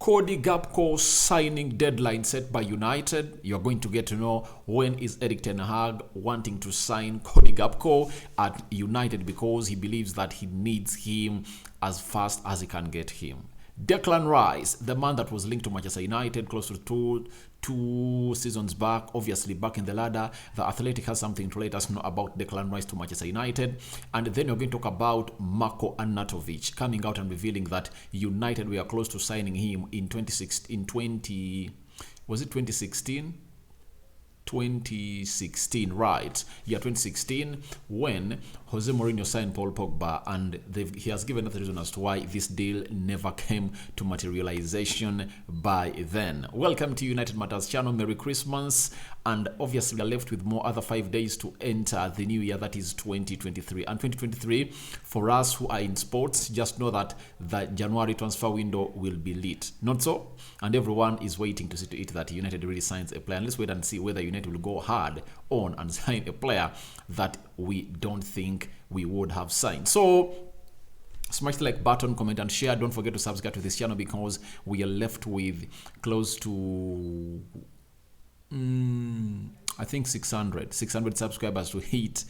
Cody Gakpo signing deadline set by United. You're going to get to know when is Erik ten Hag wanting to sign Cody Gakpo at United, because he believes that he needs him as fast as he can get him. Declan Rice, the man that was linked to Manchester United close to two seasons back, obviously back in the ladder. The Athletic has something to let us know about Declan Rice to Manchester United. And then we're going to talk about Arnautovic coming out and revealing that United were close to signing him in 2016, right? Yeah, 2016, when Jose Mourinho signed Paul Pogba, and he has given us the reason as to why this deal never came to materialization by then. Welcome to United Matters channel. Merry Christmas. And obviously we're left with more other 5 days to enter the new year, that is 2023. And 2023, for us who are in sports, just know that the January transfer window will be lit. Not so? And everyone is waiting to see to it that United really signs a player. And let's wait and see whether United will go hard on and sign a player that we don't think we would have signed. So smash the like button, comment and share. Don't forget to subscribe to this channel, because we are left with close to I think 600 subscribers to hit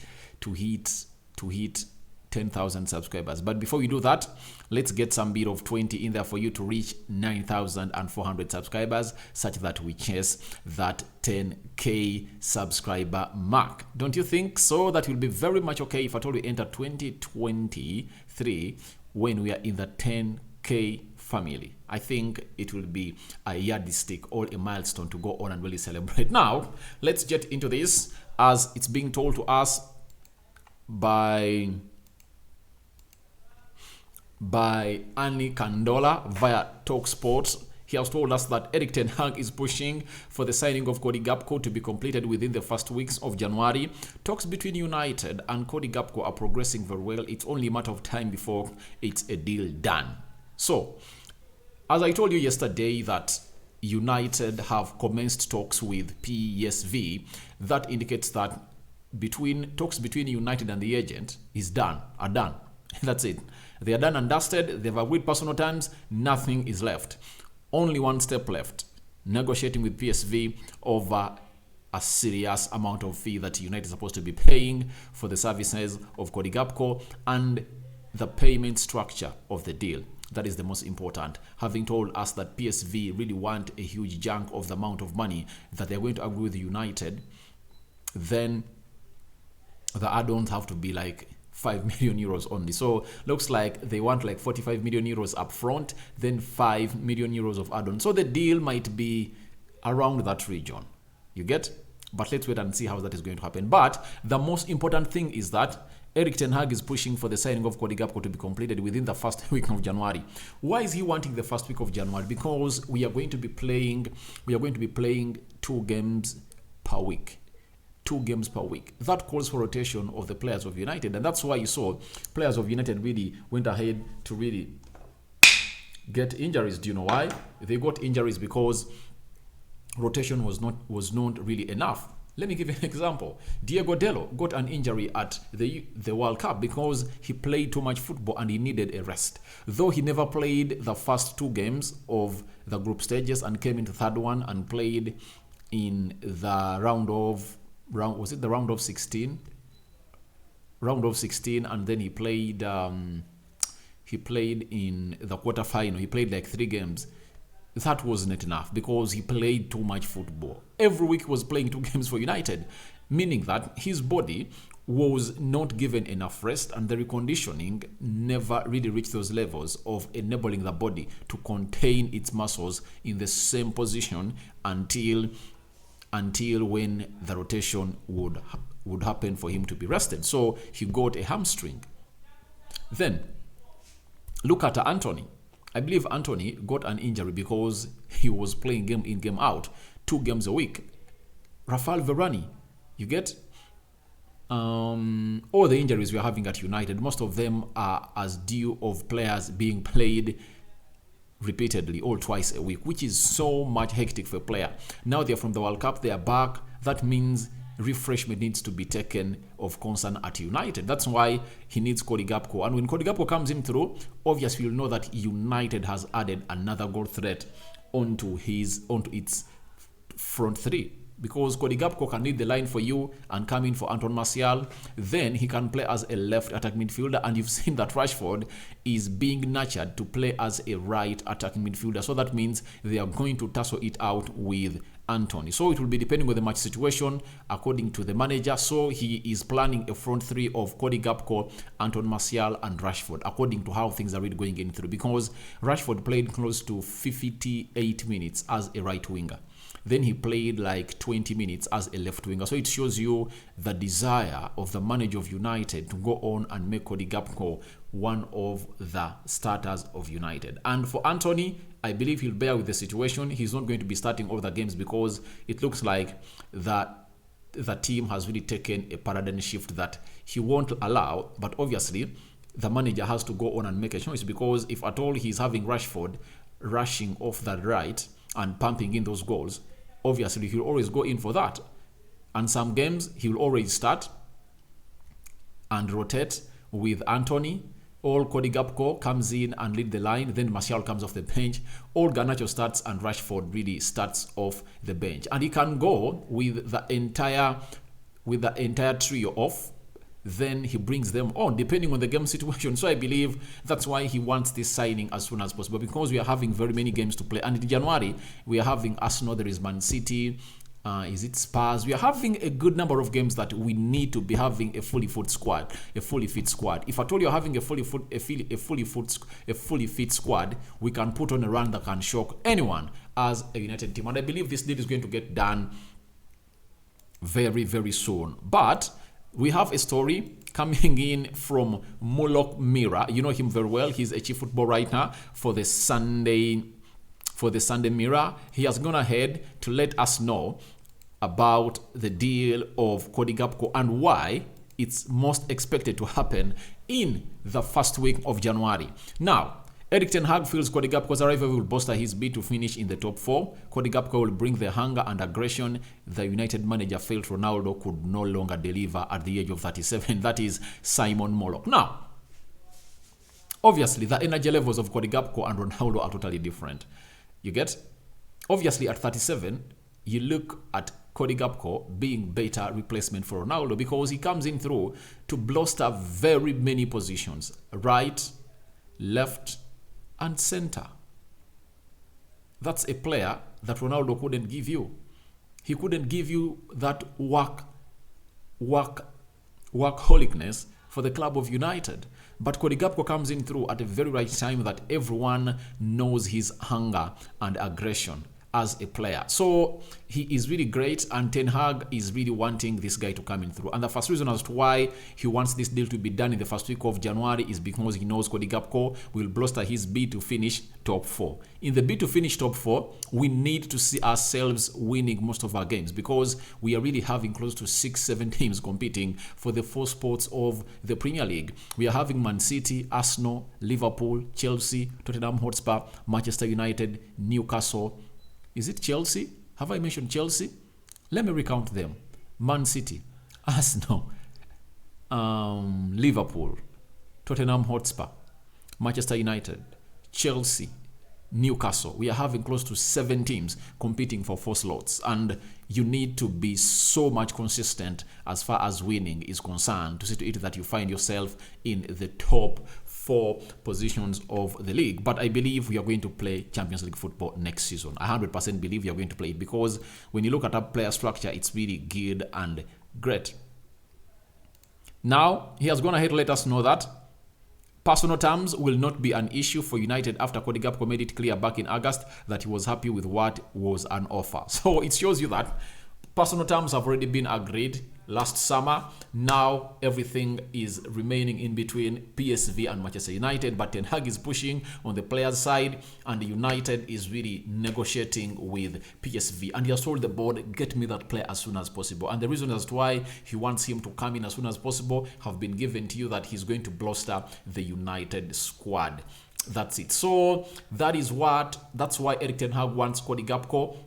10,000 subscribers. But before we do that, let's get some bit of 20 in there for you to reach 9,400 subscribers, such that we chase that 10k subscriber mark. Don't you think so? That will be very much okay if at all we enter 2023 when we are in the 10k family. I think it will be a yardstick or a milestone to go on and really celebrate. Now, let's get into this, as it's being told to us by Annie Candola via TalkSport. He has told us that Erik ten Hag is pushing for the signing of Cody Gakpo to be completed within the first weeks of January. Talks between United and Cody Gakpo are progressing very well. It's only a matter of time before it's a deal done. So, as I told you yesterday that United have commenced talks with PSV, that indicates that talks between United and the agent are done. That's it. They are done and dusted. They've agreed personal terms. Nothing is left. Only one step left: negotiating with PSV over a serious amount of fee that United is supposed to be paying for the services of Cody Gakpo, and the payment structure of the deal. That is the most important. Having told us that PSV really want a huge chunk of the amount of money that they're going to agree with United, then the add-ons have to be like 5 million euros only. So looks like they want like 45 million euros up front, then 5 million euros of add-on. So the deal might be around that region. You get? But let's wait and see how that is going to happen. But the most important thing is that Erik ten Hag is pushing for the signing of Cody Gakpo to be completed within the first week of January. Why is he wanting the first week of January? Because we are going to be playing 2 games per week. 2 games per week. That calls for rotation of the players of United, and that's why you saw players of United really went ahead to really get injuries. Do you know why? They got injuries because rotation was not really enough. Let me give you an example. Diego Dello got an injury at the World Cup because he played too much football and he needed a rest. Though he never played the first 2 games of the group stages and came into the third one and played in the round of 16? Round of 16, and then he played in the quarterfinal. He played like 3 games. That wasn't enough because he played too much football. Every week he was playing 2 games for United, meaning that his body was not given enough rest, and the reconditioning never really reached those levels of enabling the body to contain its muscles in the same position until when the rotation would happen for him to be rested. So he got a hamstring. Then look at Anthony. I believe Anthony got an injury because he was playing game in, game out, 2 games a week. Rafael Varane, you get? All the injuries we're having at United, most of them are as due of players being played repeatedly, all twice a week, which is so much hectic for a player. Now they're from the World Cup, they are back. That means refreshment needs to be taken of concern at United. That's why he needs Cody Gakpo. And when Cody Gakpo comes in through, obviously you'll know that United has added another goal threat onto its front three. Because Cody Gakpo can lead the line for you and come in for Anton Martial, then he can play as a left attacking midfielder, and you've seen that Rashford is being nurtured to play as a right attacking midfielder. So that means they are going to tussle it out with Anthony. So it will be depending on the match situation according to the manager. So he is planning a front three of Cody Gakpo, Anton Martial and Rashford according to how things are really going in through, because Rashford played close to 58 minutes as a right winger. Then he played like 20 minutes as a left winger. So it shows you the desire of the manager of United to go on and make Cody Gakpo one of the starters of United. And for Anthony, I believe he'll bear with the situation. He's not going to be starting all the games because it looks like that the team has really taken a paradigm shift that he won't allow. But obviously, the manager has to go on and make a choice, because if at all he's having Rashford rushing off that right and pumping in those goals, obviously he'll always go in for that. And some games he'll always start and rotate with Anthony. All Cody Gakpo comes in and lead the line. Then Martial comes off the bench. All Garnacho starts and Rashford really starts off the bench. And he can go with the entire trio off. Then he brings them on depending on the game situation. So I believe that's why he wants this signing as soon as possible, because we are having very many games to play. And in January, we are having Arsenal, there is Man City, is it Spurs? We are having a good number of games that we need to be having a fully fit squad. If I told you having a fully fit squad, we can put on a run that can shock anyone as a United team. And I believe this deal is going to get done very, very soon. But we have a story coming in from Moloch Mira. You know him very well. He's a chief football writer for the Sunday Mirror. He has gone ahead to let us know about the deal of Cody Gakpo and why it's most expected to happen in the first week of January. Now, Erik ten Hag feels Cody Gakpo's arrival will bolster his bid to finish in the top four. Cody Gakpo will bring the hunger and aggression the United manager felt Ronaldo could no longer deliver at the age of 37. That is Simon Moloch. Now, obviously, the energy levels of Cody Gakpo and Ronaldo are totally different. You get? Obviously, at 37, you look at Cody Gakpo being better replacement for Ronaldo, because he comes in through to bolster very many positions. Right, left, and center. That's a player that Ronaldo couldn't give you. He couldn't give you that workaholicness for the club of United. But Cody Gakpo comes in through at a very right time that everyone knows his hunger and aggression as a player. So he is really great, and Ten Hag is really wanting this guy to come in through. And the first reason as to why he wants this deal to be done in the first week of January is because he knows Cody Gakpo will bolster his bid to finish top four. In the bid to finish top four, we need to see ourselves winning most of our games, because we are really having close to 6-7 teams competing for the four spots of the Premier League. We are having Man City, Arsenal, Liverpool, Chelsea, Tottenham Hotspur, Manchester United, Newcastle. Is it Chelsea? Have I mentioned Chelsea? Let me recount them. Man City, Arsenal, Liverpool, Tottenham Hotspur, Manchester United, Chelsea, Newcastle. We are having close to 7 teams competing for 4 slots, and you need to be so much consistent as far as winning is concerned to see to it that you find yourself in the top 4 positions of the league. But I believe we are going to play Champions League football next season. I 100% believe we are going to play it, because when you look at our player structure, it's really good and great. Now, he has gone ahead to let us know that personal terms will not be an issue for United after Cody Gakpo made it clear back in August that he was happy with what was an offer. So it shows you that personal terms have already been agreed last summer. Now everything is remaining in between PSV and Manchester United, but Ten Hag is pushing on the players' side, and United is really negotiating with PSV, and he has told the board, get me that player as soon as possible. And the reason as to why he wants him to come in as soon as possible have been given to you, that he's going to bolster the United squad. That's it. So that's why Erik ten Hag wants Cody Gakpo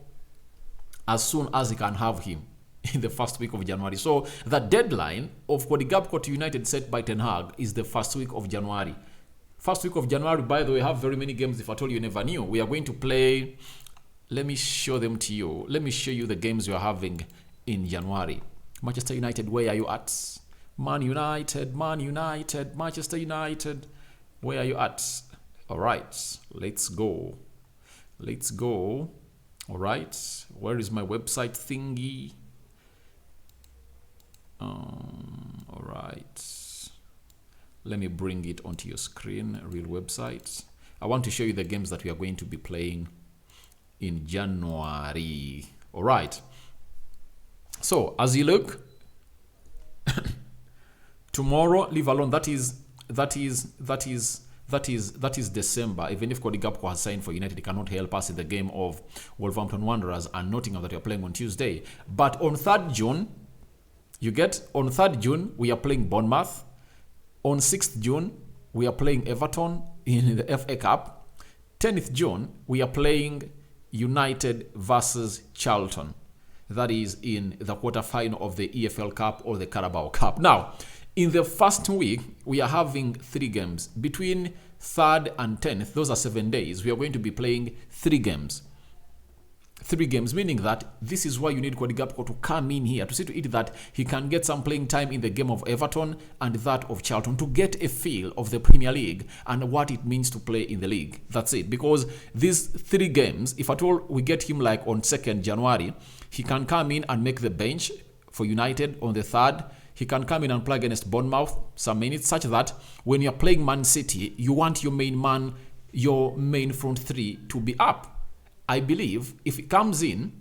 as soon as he can have him. in the first week of January. So the deadline of Cody Gakpo to United set by Ten Hag is the first week of January. First week of January, by the way, have very many games. If I told you never knew, we are going to play. Let me show them to you. Let me show you the games we are having in January. Manchester United, where are you at? Man United, Manchester United, where are you at? All right, let's go. All right, where is my website thingy? All right, let me bring it onto your screen. Real website. I want to show you the games that we are going to be playing in January. All right, so as you look, tomorrow, leave alone, that is December. Even if Cody Gakpo has signed for United, he cannot help us in the game of Wolverhampton Wanderers and Nottingham that we are playing on Tuesday. But on 3rd June, on 3rd June, we are playing Bournemouth. On 6th June, we are playing Everton in the FA Cup. 10th June, we are playing United versus Charlton. That is in the quarterfinal of the EFL Cup or the Carabao Cup. Now, in the first week, we are having 3 games. Between 3rd and 10th, those are 7 days, we are going to be playing 3 games. 3 games, meaning that this is why you need Cody Gakpo to come in here to see to it that he can get some playing time in the game of Everton and that of Charlton to get a feel of the Premier League and what it means to play in the league. That's it. Because these 3 games, if at all we get him like on 2nd January, he can come in and make the bench for United on the 3rd. He can come in and play against Bournemouth some minutes, such that when you're playing Man City, you want your main man, your main front 3 to be up. I believe if he comes in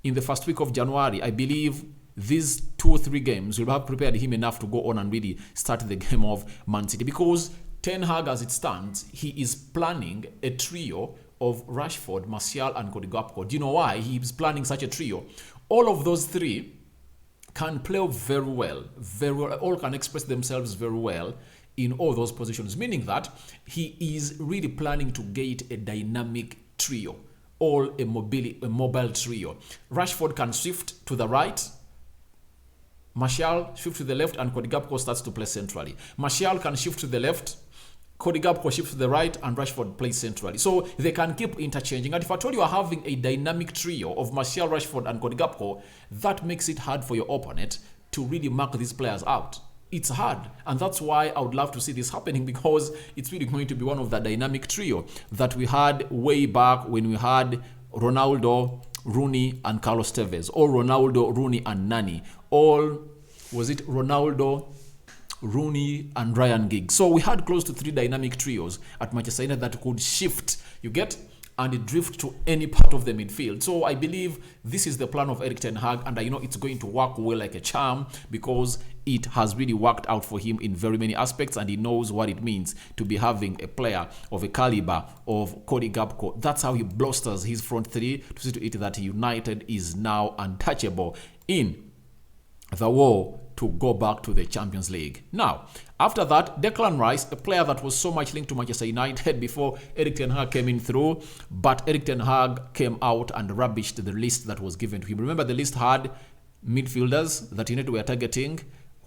the first week of January, I believe these 2 or 3 games will have prepared him enough to go on and really start the game of Man City. Because Ten Hag, as it stands, he is planning a trio of Rashford, Martial, and Cody Gakpo. Do you know why he is planning such a trio? All of those 3 can play very well, all can express themselves very well in all those positions, meaning that he is really planning to get a dynamic trio, all a mobile trio. Rashford can shift to the right, Martial shift to the left, and Cody Gakpo starts to play centrally. Martial can shift to the left, Cody Gakpo shifts to the right, and Rashford plays centrally. So they can keep interchanging. And if I told you are having a dynamic trio of Martial, Rashford, and Cody Gakpo, that makes it hard for your opponent to really mark these players out. It's hard. And that's why I would love to see this happening, because it's really going to be one of the dynamic trio that we had way back when we had Ronaldo, Rooney, and Carlos Tevez. Or Ronaldo, Rooney, and Nani. Was it Ronaldo, Rooney, and Ryan Giggs? So we had close to 3 dynamic trios at Manchester United that could shift, and drift to any part of the midfield. So I believe this is the plan of Erik Ten Hag, and I know it's going to work well like a charm, because it has really worked out for him in very many aspects, and he knows what it means to be having a player of a caliber of Cody Gakpo. That's how he blusters his front 3 to see to it that United is now untouchable in the war to go back to the Champions League. Now, after that, Declan Rice, a player that was so much linked to Manchester United before Erik Ten Hag came in through, but Erik Ten Hag came out and rubbished the list that was given to him. Remember, the list had midfielders that United were targeting,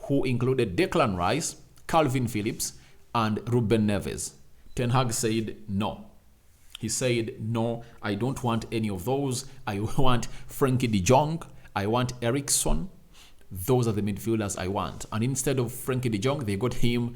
who included Declan Rice, Calvin Phillips, and Ruben Neves. Ten Hag said no. He said, no, I don't want any of those. I want Frankie de Jong. I want Eriksson. Those are the midfielders I want. And instead of Frankie de Jong, they got him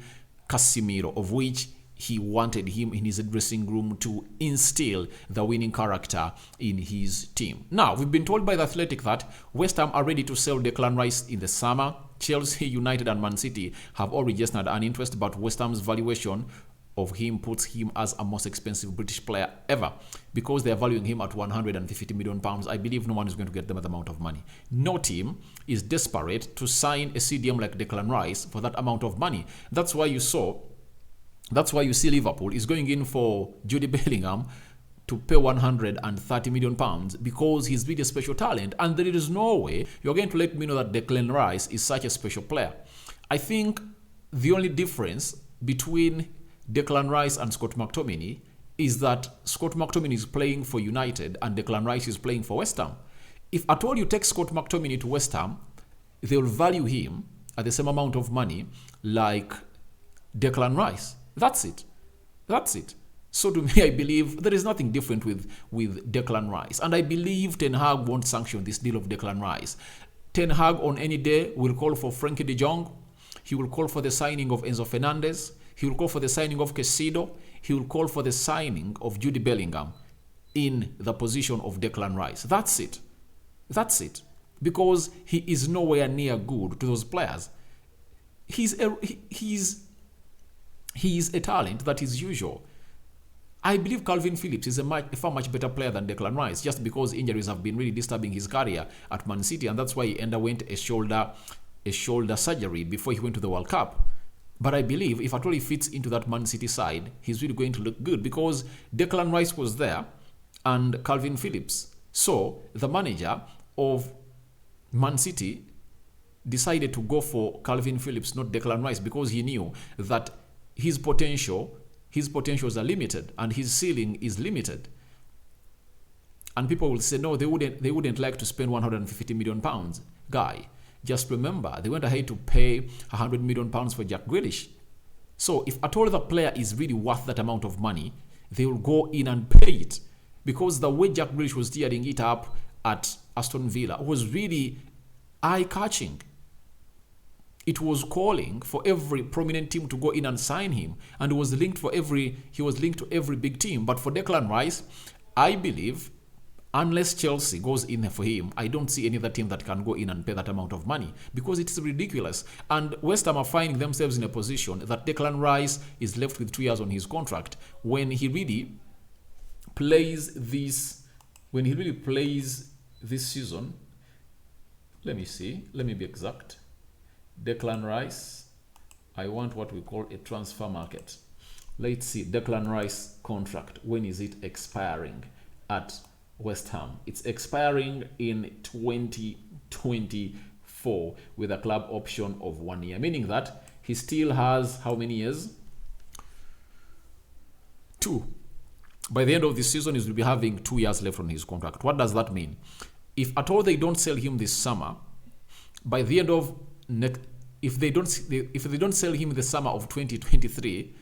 Casemiro, of which he wanted him in his dressing room to instill the winning character in his team. Now, we've been told by The Athletic that West Ham are ready to sell Declan Rice in the summer. Chelsea, United, and Man City have all registered an interest, but West Ham's valuation of him puts him as a most expensive British player ever, because they are valuing him at 150 million pounds. I believe no one is going to get them that amount of money. No team is desperate to sign a CDM like Declan Rice for that amount of money. That's why you see Liverpool is going in for Jude Bellingham to pay 130 million pounds, because he's really a special talent, and there is no way you're going to let me know that Declan Rice is such a special player. I think the only difference between Declan Rice and Scott McTominay is that Scott McTominay is playing for United and Declan Rice is playing for West Ham. If at all you take Scott McTominay to West Ham, they will value him at the same amount of money like Declan Rice. That's it. That's it. So to me, I believe there is nothing different with Declan Rice. And I believe Ten Hag won't sanction this deal of Declan Rice. Ten Hag on any day will call for Frankie de Jong. He will call for the signing of Enzo Fernandez. He will call for the signing of Caicedo. He will call for the signing of Jude Bellingham in the position of Declan Rice. That's it. That's it. Because he is nowhere near good to those players. He's a talent that is usual. I believe Calvin Phillips is a far much better player than Declan Rice, just because injuries have been really disturbing his career at Man City, and that's why he underwent a shoulder surgery before he went to the World Cup. But I believe if at all he fits into that Man City side, he's really going to look good, because Declan Rice was there and Calvin Phillips. So the manager of Man City decided to go for Calvin Phillips, not Declan Rice, because he knew that his potentials are limited and his ceiling is limited. And people will say, no, they wouldn't like to spend 150 million pounds. Guy, just remember, they went ahead to pay 100 million pounds for Jack Grealish. So if at all the player is really worth that amount of money, they will go in and pay it. Because the way Jack Grealish was tearing it up at Aston Villa was really eye-catching. It was calling for every prominent team to go in and sign him, and he was linked to every big team. But for Declan Rice, I believe, unless Chelsea goes in for him, I don't see any other team that can go in and pay that amount of money, because it's ridiculous. And West Ham are finding themselves in a position that Declan Rice is left with 2 years on his contract when he really plays this season. Let me be exact. Declan Rice, I want what we call a transfer market. Let's see, Declan Rice contract, when is it expiring at West Ham? It's expiring in 2024 with a club option of 1 year, meaning that he still has how many years? 2. By the end of this season, he will be having 2 years left on his contract. What does that mean? If at all they don't sell him this summer, by the end of if they don't sell him in the summer of 2023,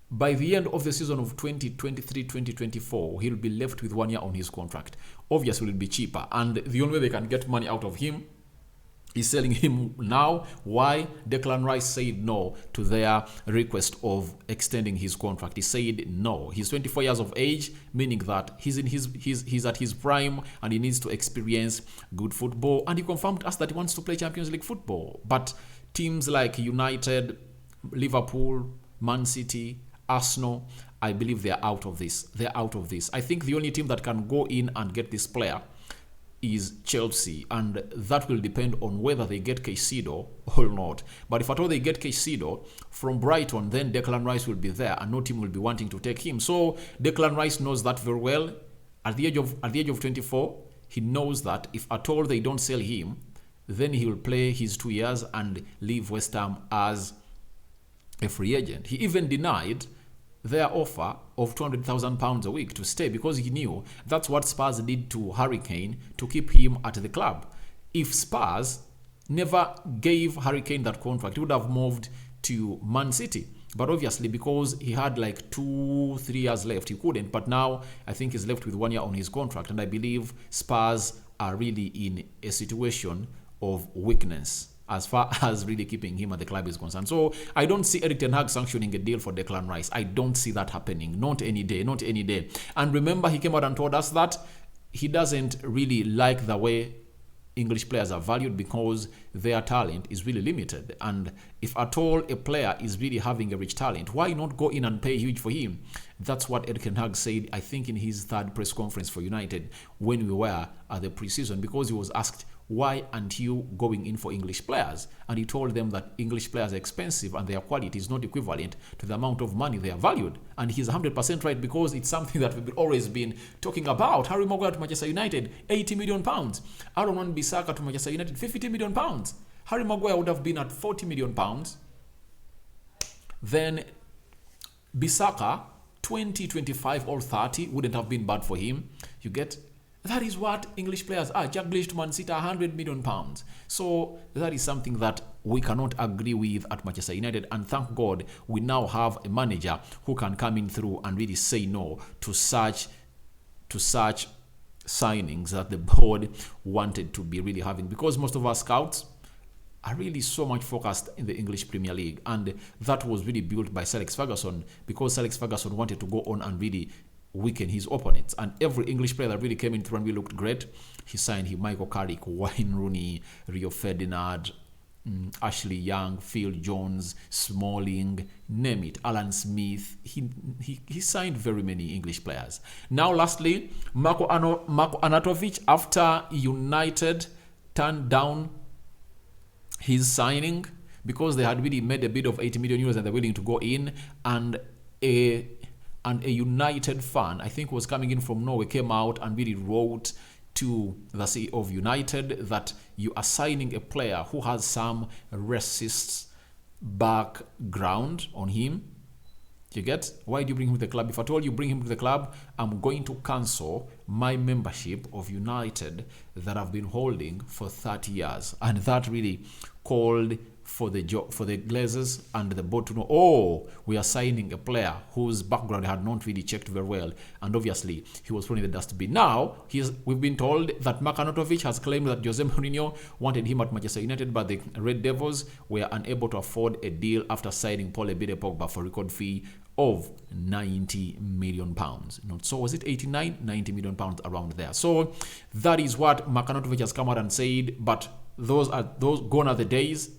by the end of the season of 2023-2024, he'll be left with 1 year on his contract. Obviously, it will be cheaper, and the only way they can get money out of him is selling him now. Why? Declan Rice said no to their request of extending his contract. He said no. He's 24 years of age, meaning that he's at his prime and he needs to experience good football. And he confirmed to us that he wants to play Champions League football. But teams like United, Liverpool, Man City, Arsenal, I believe they're out of this. I think the only team that can go in and get this player is Chelsea, and that will depend on whether they get Caicedo or not. But if at all they get Caicedo from Brighton, then Declan Rice will be there and no team will be wanting to take him. So Declan Rice knows that very well. At the age of 24, he knows that if at all they don't sell him, then he will play his 2 years and leave West Ham as a free agent. He even denied their offer of £200,000 a week to stay, because he knew that's what Spurs did to Harry Kane to keep him at the club. If Spurs never gave Harry Kane that contract, he would have moved to Man City. But obviously, because he had like 2-3 years left, he couldn't. But now I think he's left with 1 year on his contract, and I believe Spurs are really in a situation of weakness as far as really keeping him at the club is concerned. So I don't see Erik Ten Hag sanctioning a deal for Declan Rice. I don't see that happening. Not any day. And remember, he came out and told us that he doesn't really like the way English players are valued, because their talent is really limited. And if at all a player is really having a rich talent, why not go in and pay huge for him? That's what Erik Ten Hag said, I think, in his third press conference for United when we were at the preseason, because he was asked, why aren't you going in for English players? And he told them that English players are expensive and their quality is not equivalent to the amount of money they are valued. And he's 100% right, because it's something that we've always been talking about. Harry Maguire to Manchester United, £80 million. Aaron Wan-Bissaka to Manchester United, £50 million. Harry Maguire would have been at £40 million. Then Bissaka, 20, 25 or 30 wouldn't have been bad for him. You get? That is what English players are. Jack Grealish to Man City, £100 million. So that is something that we cannot agree with at Manchester United. And thank God we now have a manager who can come in through and really say no to such signings that the board wanted to be really having. Because most of our scouts are really so much focused in the English Premier League. And that was really built by Sir Alex Ferguson, because Sir Alex Ferguson wanted to go on and really weaken his opponents. And every English player that really came in through and really looked great, he signed him. Michael Carrick, Wayne Rooney, Rio Ferdinand, Ashley Young, Phil Jones, Smalling, name it, Alan Smith. He signed very many English players. Now lastly, Marko Arnautovic, after United turned down his signing because they had really made a bid of 80 million euros and they're willing to go in, and a United fan, I think was coming in from Norway, came out and really wrote to the CEO of United that you are signing a player who has some racist background on him. You get? Why do you bring him to the club? If at all you bring him to the club, I'm going to cancel my membership of United that I've been holding for 30 years. And that really called for the Glazers and the board to know, oh, we are signing a player whose background had not really checked very well, and obviously he was thrown in the dustbin. Now we've been told that Marko Arnautovic has claimed that Jose Mourinho wanted him at Manchester United, but the Red Devils were unable to afford a deal after signing Paul Ebide Pogba for a record fee of £90 million. So was it 89, £90 million around there. So that is what Marko Arnautovic has come out and said, but those gone are the days.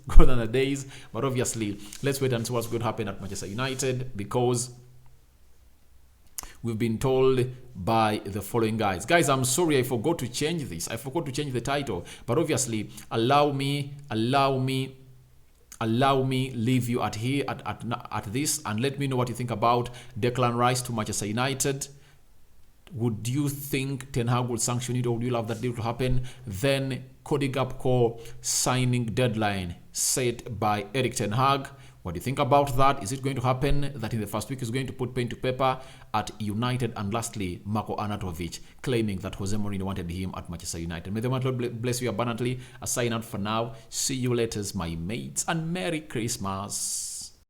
But obviously, let's wait and see what's going to happen at Manchester United, because we've been told by the following guys. Guys, I'm sorry I forgot to change this. I forgot to change the title. But obviously, allow me leave you at here at this, and let me know what you think about Declan Rice to Manchester United. Would you think Ten Hag will sanction it, or would you love that deal to happen? Then Cody Gakpo signing deadline set by Erik Ten Hag. What do you think about that? Is it going to happen that in the first week is going to put pen to paper at United? And lastly, Marko Arnautovic claiming that Jose Mourinho wanted him at Manchester United. May the Lord bless you abundantly. I sign out for now. See you later, my mates, and Merry Christmas.